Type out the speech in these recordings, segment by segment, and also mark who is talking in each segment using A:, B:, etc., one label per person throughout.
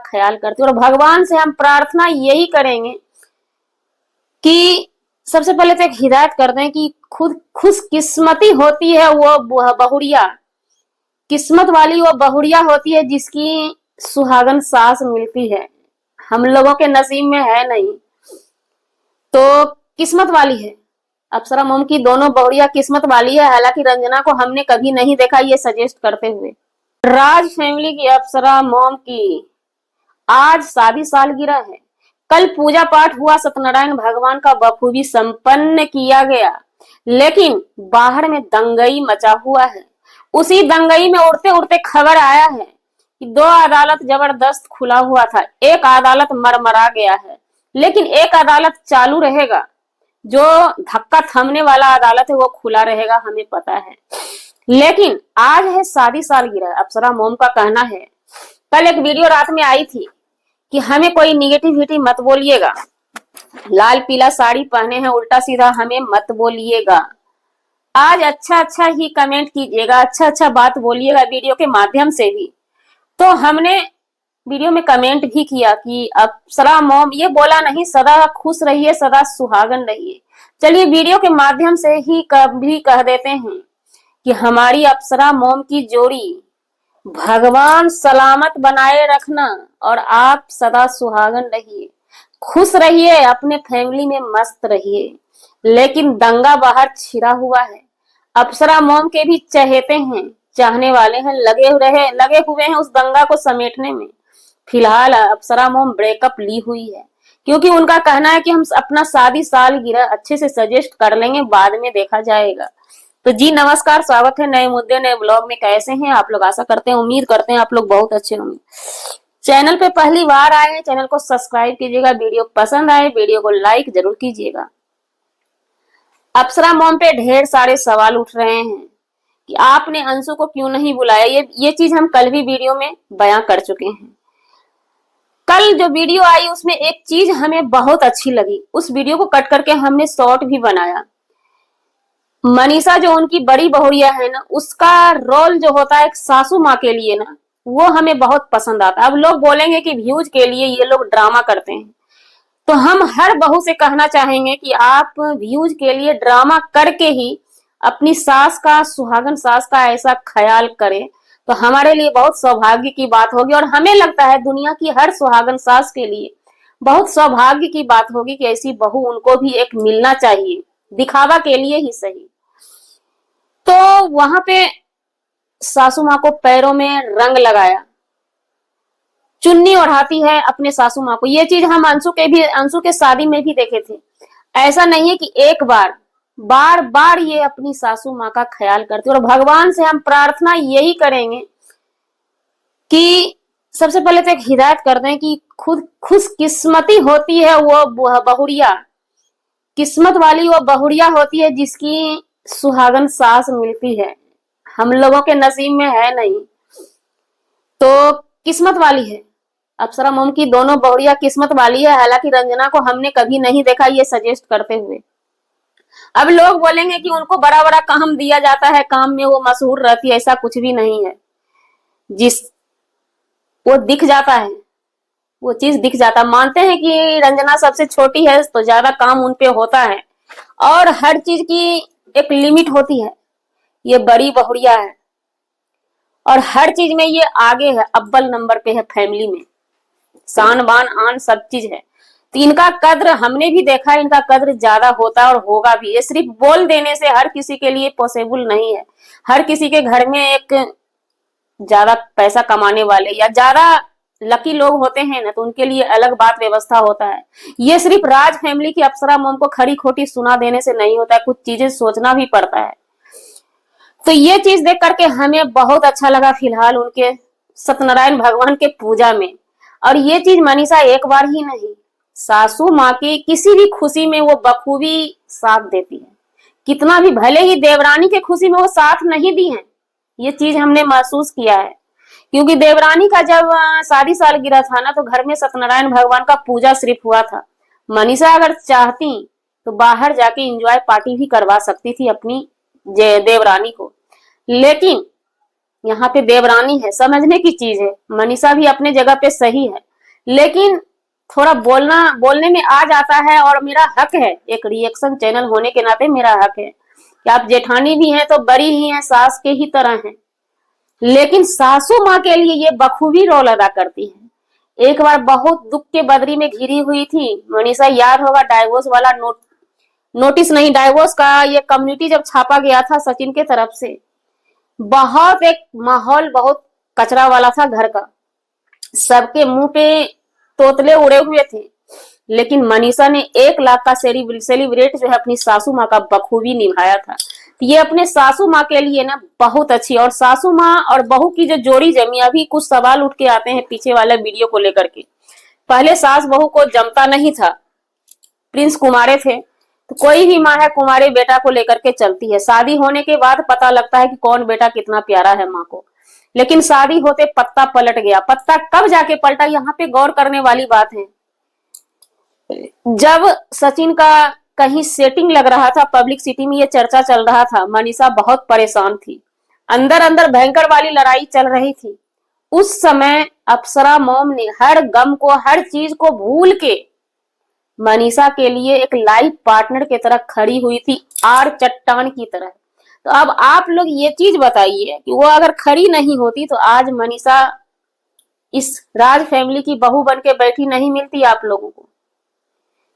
A: ख्याल करते हैं। और भगवान से हम प्रार्थना यही करेंगे कि सबसे पहले तो एक हिदायत करते हैं कि खुद खुशकिस्मती होती है वो बहुड़िया, किस्मत वाली वो बहुड़िया होती है जिसकी सुहागन सास मिलती है। हम लोगों के नसीब में है नहीं, तो किस्मत वाली है। अप्सरा मोम की दोनों बहुड़िया किस्मत वाली है। हालांकि रंजना को हमने कभी नहीं देखा ये सजेस्ट करते हुए। राज फैमिली की अप्सरा मोम की आज शादी सालगिरह है। कल पूजा पाठ हुआ, सत्यनारायण भगवान का बखूबी संपन्न किया गया, लेकिन बाहर में दंगई मचा हुआ है। उसी दंगई में उड़ते उड़ते खबर आया है कि दो अदालत जबरदस्त खुला हुआ था। एक अदालत मरमरा गया है, लेकिन एक अदालत चालू रहेगा। जो धक्का थमने वाला अदालत है वो खुला रहेगा, हमें पता है। लेकिन आज है शादी सालगिरह। अप्सरा मोम का कहना है, कल एक वीडियो रात में आई थी कि हमें कोई निगेटिविटी मत बोलिएगा, लाल पीला साड़ी पहने हैं उल्टा सीधा हमें मत बोलिएगा। आज अच्छा अच्छा ही कमेंट कीजिएगा, अच्छा अच्छा बात बोलिएगा वीडियो के माध्यम से भी। तो हमने वीडियो में कमेंट भी किया कि अप्सरा मोम, ये बोला नहीं सदा खुश रहिए सदा सुहागन रहिए। चलिए वीडियो के माध्यम से ही कभी कह देते हैं कि हमारी अप्सरा मोम की जोड़ी भगवान सलामत बनाए रखना और आप सदा सुहागन रहिए, खुश रहिए, अपने फैमिली में मस्त रहिए। लेकिन दंगा बाहर छिड़ा हुआ है। अप्सरा मोम के भी चहेते हैं, चाहने वाले हैं, लगे हुए हैं उस दंगा को समेटने में। फिलहाल अप्सरा मोम ब्रेकअप ली हुई है, क्योंकि उनका कहना है कि हम अपना शादी सालगिरह अच्छे से सजेस्ट कर लेंगे, बाद में देखा जाएगा। तो जी नमस्कार, स्वागत है नए मुद्दे नए ब्लॉग में। कैसे हैं आप लोग? आशा करते हैं, उम्मीद करते हैं आप लोग बहुत अच्छे होंगे। चैनल पे पहली बार आए हैं, चैनल को सब्सक्राइब कीजिएगा। वीडियो पसंद आए वीडियो को लाइक जरूर कीजिएगा। अप्सरा मोम पे ढेर सारे सवाल उठ रहे हैं कि आपने अंशु को क्यों नहीं बुलाया। ये चीज हम कल भी वीडियो में बयां कर चुके हैं। कल जो वीडियो आई उसमें एक चीज हमें बहुत अच्छी लगी, उस वीडियो को कट करके हमने शॉर्ट भी बनाया। मनीषा जो उनकी बड़ी बहुरिया है ना, उसका रोल जो होता है एक सासू माँ के लिए ना, वो हमें बहुत पसंद आता है। अब लोग बोलेंगे कि व्यूज के लिए ये लोग ड्रामा करते हैं, तो हम हर बहू से कहना चाहेंगे कि आप व्यूज के लिए ड्रामा करके ही अपनी सास का, सुहागन सास का ऐसा ख्याल करें तो हमारे लिए बहुत सौभाग्य की बात होगी। और हमें लगता है दुनिया की हर सुहागन सास के लिए बहुत सौभाग्य की बात होगी कि ऐसी बहू उनको भी एक मिलना चाहिए, दिखावा के लिए ही सही। तो वहां पे सासू माँ को पैरों में रंग लगाया, चुन्नी ओढ़ाती है अपने सासू माँ को। ये चीज हम अंशु के शादी में भी देखे थे। ऐसा नहीं है कि एक बार, बार बार ये अपनी सासू माँ का ख्याल करती है। और भगवान से हम प्रार्थना यही करेंगे कि सबसे पहले तो एक हिदायत कर दें कि खुद खुशकिस्मती होती है वो बहुड़िया, किस्मत वाली वो बहुड़िया होती है जिसकी सुहागन सास मिलती है। हम लोगों के नसीब में है नहीं, तो किस्मत वाली है। अप्सरा मोम की दोनों बहुड़िया किस्मत वाली है। हालांकि रंजना को हमने कभी नहीं देखा ये सजेस्ट करते हुए। अब लोग बोलेंगे कि उनको बड़ा बड़ा काम दिया जाता है, काम में वो मशहूर रहती है। ऐसा कुछ भी नहीं है। जिस वो दिख जाता है वो चीज दिख जाता। मानते हैं कि रंजना सबसे छोटी है तो ज्यादा काम उनपे होता है, और हर चीज की एक लिमिट होती है। ये बड़ी बहुड़िया है और हर चीज में ये आगे है, अव्वल नंबर पे है फैमिली में। शान बान आन सब चीज है। तो इनका कद्र हमने भी देखा है, इनका कद्र ज्यादा होता है और होगा भी। ये सिर्फ बोल देने से हर किसी के लिए पॉसिबल नहीं है। हर किसी के घर में एक ज्यादा पैसा कमाने वाले या ज्यादा लकी लोग होते हैं ना, तो उनके लिए अलग बात व्यवस्था होता है। ये सिर्फ राज फैमिली की अप्सरा मोम को खरी खोटी सुना देने से नहीं होता है, कुछ चीजें सोचना भी पड़ता है। तो ये चीज देख करके हमें बहुत अच्छा लगा फिलहाल उनके सत्यनारायण भगवान के पूजा में। और ये चीज मनीषा एक बार ही नहीं, सासू माँ की किसी भी खुशी में वो बखूबी साथ देती है। कितना भी, भले ही देवरानी के खुशी में वो साथ नहीं दी है, ये चीज हमने महसूस किया है। क्योंकि देवरानी का जब शादी सालगिरह था ना, तो घर में सत्यनारायण भगवान का पूजा सिर्फ हुआ था। मनीषा अगर चाहती तो बाहर जाके एंजॉय पार्टी भी करवा सकती थी अपनी देवरानी को। लेकिन यहाँ पे देवरानी है, समझने की चीज है। मनीषा भी अपने जगह पे सही है। लेकिन थोड़ा बोलने में आ जाता है, और मेरा हक है, एक रिएक्शन चैनल होने के नाते मेरा हक है कि आप जेठानी भी हैं तो बड़ी ही हैं, सास के ही तरह हैं, लेकिन सासू माँ के लिए ये बखूबी रोल अदा करती है। एक बार बहुत दुख के बदरी में घिरी हुई थी मनीषा, याद होगा डाइवोर्स वाला नोटिस नहीं, डाइवोर्स का ये कम्युनिटी जब छापा गया था सचिन के तरफ से, बहुत एक माहौल बहुत कचरा वाला था घर का, सबके मुंह पे तोतले उड़े हुए थे, लेकिन मनीषा ने 1 लाख का सेलिब्रेट जो है अपनी सासू माँ का बखूबी निभाया था। ये अपने सासू माँ के लिए ना बहुत अच्छी, और सासू माँ और बहू की जो जोड़ी जमी, अभी कुछ सवाल उठ के आते हैं पीछे वाले वीडियो को लेकर के। पहले सास बहू को जमता नहीं था, प्रिंस कुमारे थे, तो कोई भी माँ है कुमारे बेटा को लेकर के चलती है, शादी होने के बाद पता लगता है कि कौन बेटा कितना प्यारा है माँ को, लेकिन शादी होते पत्ता पलट गया। पत्ता कब जाके पलटा, यहाँ पे गौर करने वाली बात है। जब सचिन का कहीं सेटिंग लग रहा था, पब्लिक सिटी में ये चर्चा चल रहा था, मनीषा बहुत परेशान थी, अंदर अंदर भयंकर वाली लड़ाई चल रही थी। उस समय अप्सरा मॉम ने हर गम को, हर चीज को भूल के मनीषा के लिए एक लाइफ पार्टनर की तरह खड़ी हुई थी, आर चट्टान की तरह। तो अब आप लोग ये चीज बताइए कि वो अगर खड़ी नहीं होती तो आज मनीषा इस राज फैमिली की बहू बन के बैठी नहीं मिलती आप लोगों को,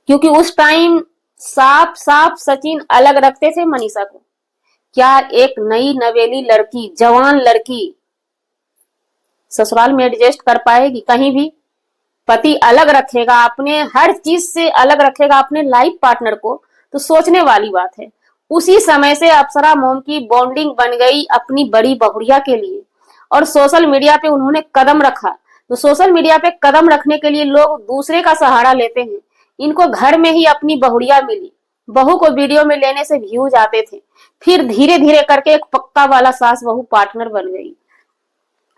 A: क्योंकि उस टाइम साफ साफ सचिन अलग रखते थे मनीषा को। क्या एक नई नवेली लड़की, जवान लड़की ससुराल में एडजस्ट कर पाएगी? कहीं भी पति अलग रखेगा, अपने हर चीज से अलग रखेगा अपने लाइफ पार्टनर को, तो सोचने वाली बात है। उसी समय से अप्सरा मोम की बॉन्डिंग बन गई अपनी बड़ी बहुरिया के लिए, और सोशल मीडिया पे उन्होंने कदम रखा। तो सोशल मीडिया पे कदम रखने के लिए लोग दूसरे का सहारा लेते हैं, इनको घर में ही अपनी बहुरिया मिली, बहू को वीडियो में लेने से व्यूज आते थे, फिर धीरे धीरे करके एक पक्का वाला सास बहू पार्टनर बन गई।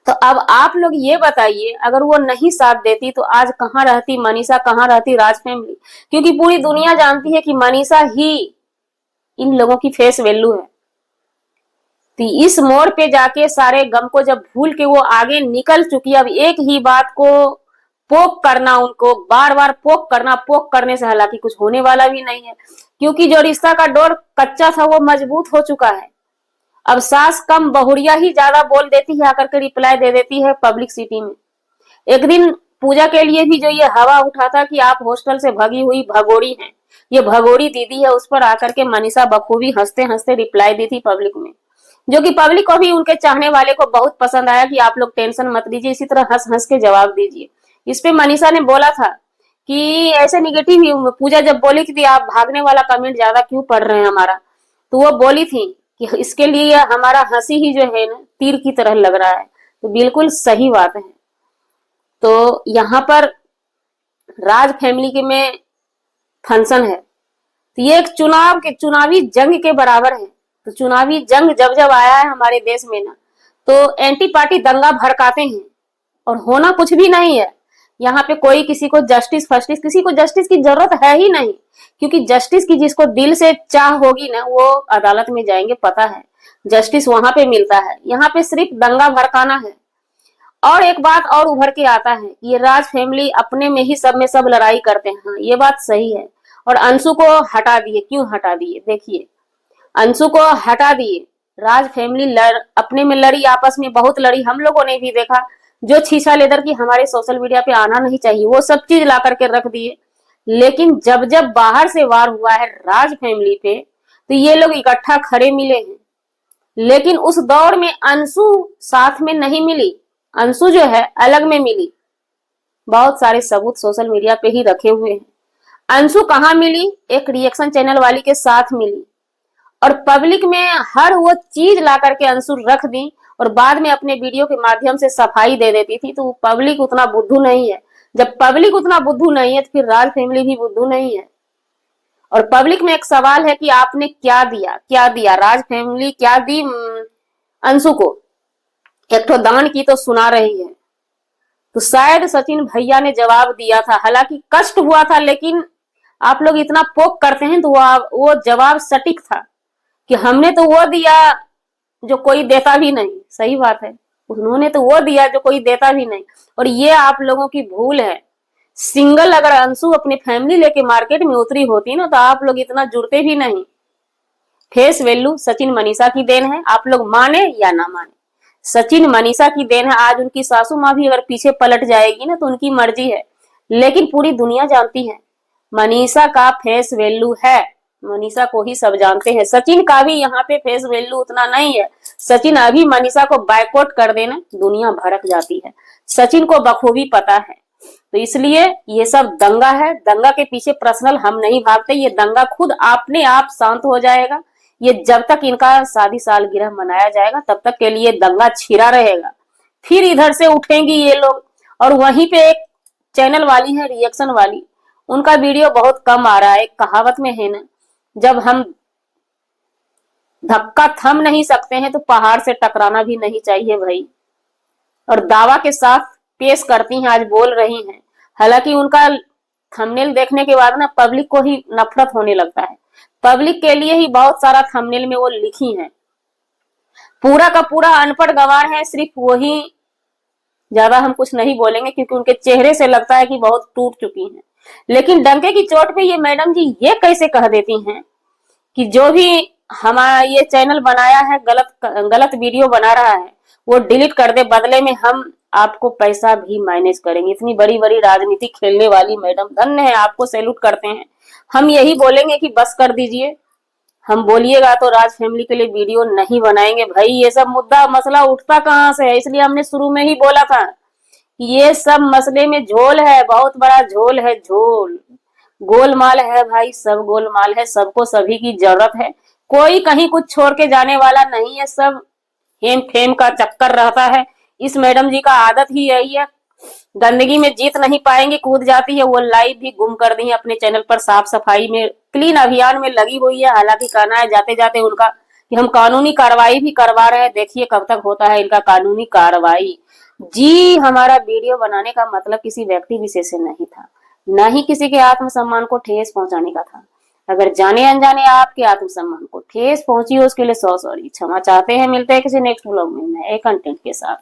A: तो अब आप लोग ये बताइए, अगर वो नहीं साथ देती तो आज कहाँ रहती मनीषा, कहाँ रहती राज फैमिली? क्योंकि पूरी दुनिया जानती है कि मनीषा ही इन लोगों की फेस वैल्यू है। तो इस मोड़ पे जाके सारे गम को जब भूल के वो आगे निकल चुकी, अब एक ही बात को पोक करना, उनको बार बार पोक करना, पोक करने से हालांकि कुछ होने वाला भी नहीं है, क्योंकि जो रिश्ता का डोर कच्चा था वो मजबूत हो चुका है। अब सास कम बहुरिया ही ज्यादा बोल देती है, आकर के रिप्लाई दे देती है पब्लिक सिटी में। एक दिन पूजा के लिए भी जो ये हवा उठा था कि आप हॉस्टल से भगी हुई भगोड़ी हैं, ये भगोड़ी दीदी है, उस पर आकर के मनीषा बखूबी हंसते हंसते रिप्लाई दी थी पब्लिक में, जो कि पब्लिक को भी, उनके चाहने वाले को बहुत पसंद आया कि आप लोग टेंशन मत लीजिए, इसी तरह हंस हंस के जवाब दीजिए। इस पे मनीषा ने बोला था कि ऐसे निगेटिव ही, पूजा जब बोली थी आप भागने वाला कमेंट ज्यादा क्यों पढ़ रहे हैं हमारा, तो वो बोली थी कि इसके लिए हमारा हंसी ही जो है ना तीर की तरह लग रहा है। तो बिल्कुल सही बात है। तो यहाँ पर राज फैमिली के में फंक्शन है, तो ये एक चुनावी जंग के बराबर है। तो चुनावी जंग जब जब आया है हमारे देश में ना, तो एंटी पार्टी दंगा भड़काते हैं, और होना कुछ भी नहीं है। यहाँ पे कोई किसी को जस्टिस फस्टिस, किसी को जस्टिस की जरूरत है ही नहीं, क्योंकि जस्टिस की जिसको दिल से चाह होगी ना वो अदालत में जाएंगे, पता है जस्टिस वहां पे मिलता है। यहाँ पे सिर्फ दंगा भड़काना है। और एक बात और उभर के आता है, ये राज फैमिली अपने में ही सब में सब लड़ाई करते हैं, हाँ ये बात सही है। और अंशु को हटा दिए, क्यों हटा दिए? देखिए अंशु को हटा दिए, राज फैमिली अपने में लड़ी, आपस में बहुत लड़ी, हम लोगों ने भी देखा। जो छीछा लेदर की हमारे सोशल मीडिया पे आना नहीं चाहिए वो सब चीज ला करके रख दिए। लेकिन जब जब बाहर से वार हुआ है राज फैमिली पे, तो ये लोग इकट्ठा खड़े मिले हैं। लेकिन उस दौर में अंशु साथ में नहीं मिली, अंशु जो है अलग में मिली। बहुत सारे सबूत सोशल मीडिया पे ही रखे हुए हैं। अंशु कहाँ मिली? एक रिएक्शन चैनल वाली के साथ मिली, और पब्लिक में हर वो चीज ला करके अंशु रख दी, और बाद में अपने वीडियो के माध्यम से सफाई दे देती थी। तो पब्लिक उतना बुद्धू नहीं है। जब पब्लिक उतना बुद्धू नहीं है तो फिर राज फैमिली भी बुद्धू नहीं है। और पब्लिक में एक सवाल है कि आपने क्या दिया, क्या दिया राज फैमिली, क्या दी अंशु को? एक तो दान की तो सुना रही है, तो शायद सचिन भैया ने जवाब दिया था, हालांकि कष्ट हुआ था, लेकिन आप लोग इतना पोक करते हैं तो वो जवाब सटीक था कि हमने तो वो दिया जो कोई देता भी नहीं। सही बात है, उन्होंने तो वो दिया जो कोई देता भी नहीं। और ये आप लोगों की भूल है सिंगल अगर अंशु अपनी फैमिली लेके मार्केट में उतरी होती ना तो आप लोग इतना जुड़ते भी नहीं। फेस वैल्यू सचिन मनीषा की देन है, आप लोग माने या ना माने, सचिन मनीषा की देन है। आज उनकी सासू माँ भी अगर पीछे पलट जाएगी ना तो उनकी मर्जी है, लेकिन पूरी दुनिया जानती है मनीषा का फेस वैल्यू है, मनीषा को ही सब जानते हैं। सचिन का भी यहाँ पे फेस वैल्यू उतना नहीं है। सचिन अभी मनीषा को बायकॉट कर देना दुनिया भड़क जाती है, सचिन को बखूबी पता है। तो इसलिए ये सब दंगा है, दंगा के पीछे पर्सनल हम नहीं भागते, ये दंगा खुद अपने आप शांत हो जाएगा। ये जब तक इनका शादी सालगिरह मनाया जाएगा तब तक के लिए दंगा छिरा रहेगा। फिर इधर से उठेंगी ये लोग। और वहीं पे एक चैनल वाली है रिएक्शन वाली, उनका वीडियो बहुत कम आ रहा है। कहावत में है ना, जब हम धक्का थम नहीं सकते हैं तो पहाड़ से टकराना भी नहीं चाहिए भाई। और दावा के साथ पेश करती हैं, आज बोल रही हैं। हालांकि उनका थंबनेल देखने के बाद ना पब्लिक को ही नफरत होने लगता है, पब्लिक के लिए ही बहुत सारा थंबनेल में वो लिखी हैं। पूरा का पूरा अनपढ़ गंवार है, सिर्फ वही, ज्यादा हम कुछ नहीं बोलेंगे क्योंकि उनके चेहरे से लगता है कि बहुत टूट चुकी हैं। लेकिन डंके की चोट पे ये मैडम जी ये कैसे कह देती हैं कि जो भी हमारा ये चैनल बनाया है गलत वीडियो बना रहा है वो डिलीट कर दे, बदले में हम आपको पैसा भी मैनेज करेंगे। इतनी बड़ी बड़ी राजनीति खेलने वाली मैडम, धन्य है, आपको सैल्यूट करते हैं। हम यही बोलेंगे कि बस कर दीजिए, हम बोलिएगा तो राज फैमिली के लिए वीडियो नहीं बनाएंगे भाई। ये सब मुद्दा मसला उठता कहाँ से है, इसलिए हमने शुरू में ही बोला था ये सब मसले में झोल है, बहुत बड़ा झोल है, झोल गोलमाल है भाई, सब गोलमाल है, सबको सभी की जरूरत है, कोई कहीं कुछ छोड़ के जाने वाला नहीं है, सब हेम फेम का चक्कर रहता है। इस मैडम जी का आदत ही यही है, गंदगी में जीत नहीं पाएंगे, कूद जाती है। वो लाइव भी गुम कर दी है अपने चैनल पर, साफ सफाई में क्लीन अभियान में लगी हुई है। हालांकि कहना है जाते जाते उनका कि हम कानूनी कार्रवाई भी करवा रहे हैं, देखिए कब तक होता है इनका कानूनी कार्रवाई। जी, हमारा वीडियो बनाने का मतलब किसी व्यक्ति विशेष से नहीं था, न ही किसी के आत्मसम्मान को ठेस पहुंचाने का था। अगर जाने अनजाने आपके आत्मसम्मान को ठेस पहुंची हो उसके लिए सॉरी, क्षमा चाहते हैं। मिलते हैं किसी नेक्स्ट ब्लॉग में नए कंटेंट के साथ।